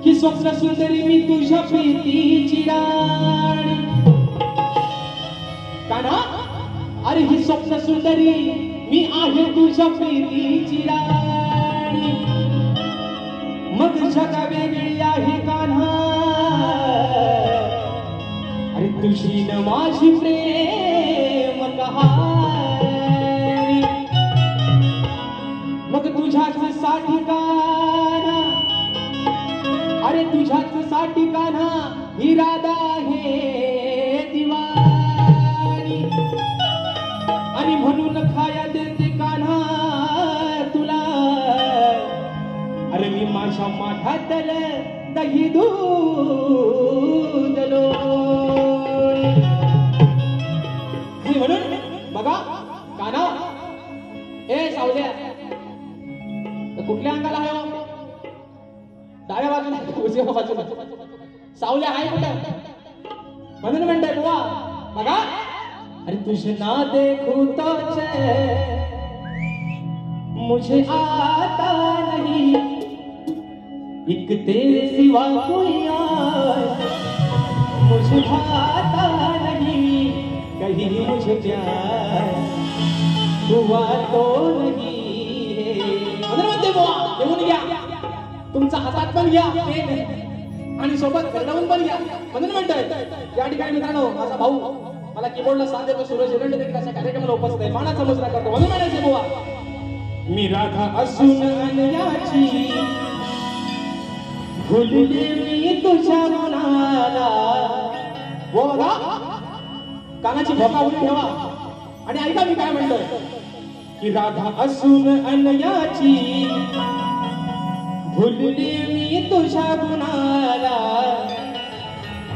की स्वप्न सुंदरी मी तुझ्या प्रीतीची राणी काना अरे ही स्वप्न सुंदरी मी आहे तुझ्या प्रीतीची राणी मग जगा वेगळी आहे कान्हा अरे तुझी न माझी प्रेम कहाणी मग तुझ्याच साठी कान्हा अरे तुझ्याच साठी कान्हा ही राधा आहे दिवाणी आणि म्हणून खाया देते कान्हा तुला अरे मी माझ्या माठातल दही दूध लोणी म्हणून बघा कान्हा ए सावल्या कुठल्या अंगाला आहे डाव्या बाजूला उजव्या बाजूला सावल्या आहे कुठं म्हणून म्हणताय बुवा बघा अरे तुझे ना देखूं तो मुझे आता नहीं एक तेरे सिवा कोई और मुझे भाता नहीं कहीं मुझे प्यार हुआ तो नहीं है म्हणते बुवा घेऊन घ्या तुमचा हातात पण घ्या आणि सोबत करडवून पण घ्या म्हणून म्हणतोय या ठिकाणी मित्रांनो माझा भाऊ मला कीबोर्डला साथ देतो सूरज एरंडे देखील अशा कार्यक्रमाला उपस्थित आहे मानाचा मुजरा करतो म्हणून म्हणायचे बुवा मी राधा असून अनयाची भुलले मी तुझ्या मनाला हो बघा कानाची भोका उडी ठेवा आणि ऐका मी काय म्हणतोय की राधा असून अनयाची भुलले मी तुझ्या गुणाला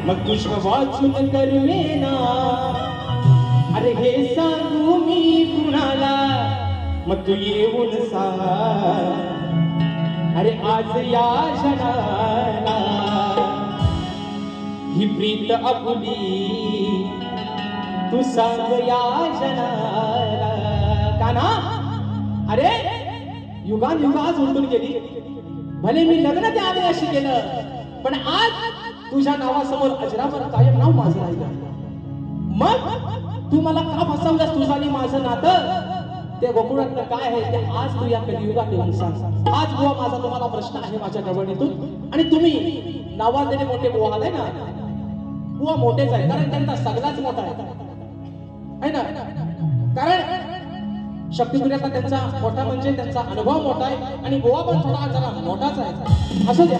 मग तुझं वाचून करमेना अरे हे सांगू मी कुणाला मग तू येऊन सांग अरे आज या क्षणाला ही प्रीत आपुली तू सांग या क्षणाला कान्हा अरे युगान युग आज उलटून गेली भले मी लग्न त्या आधी अशी केलं पण आज तुझ्या नावासमोर अजरामर कायम नाव माझं राहिलं मग तू मला का फसवलंस तुझं आणि माझं नातं ते गोकुळातलं काय आहे ते आज तू या कलियुगात येऊन सांग आज बुवा माझा तुम्हाला प्रश्न आहे माझ्या कवडीतून आणि तुम्ही नावाजलेले मोठे बुवा आले ना बुवा मोठेच आहे कारण त्यांचा सगळाच मोठा आहे ना कारण शक्तिपुऱ्याचा त्यांचा मोठा म्हणजे त्यांचा अनुभव मोठा आहे आणि बुवा पण थोडा जरा मोठाच आहे असं द्या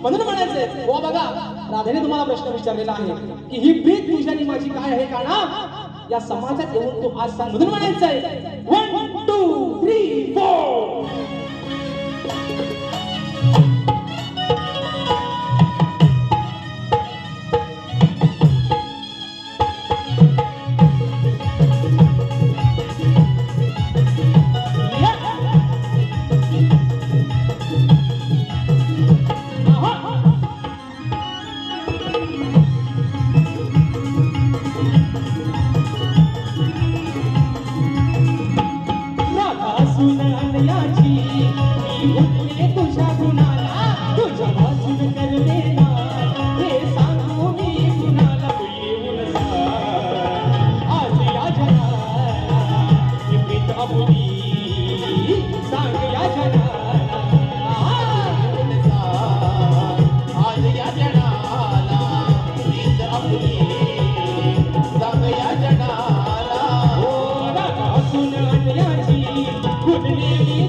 म्हणून म्हणायचंय बुवा बघा राधेने तुम्हाला प्रश्न विचारलेला आहे की ही प्रीत तुझी आणि माझी काय आहे कान्हा या समाजात येऊन तू आज सांग म्हणून म्हणायचंय 1 2 3 4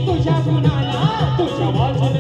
तुझ्या गुणाला तुझ्या वाचन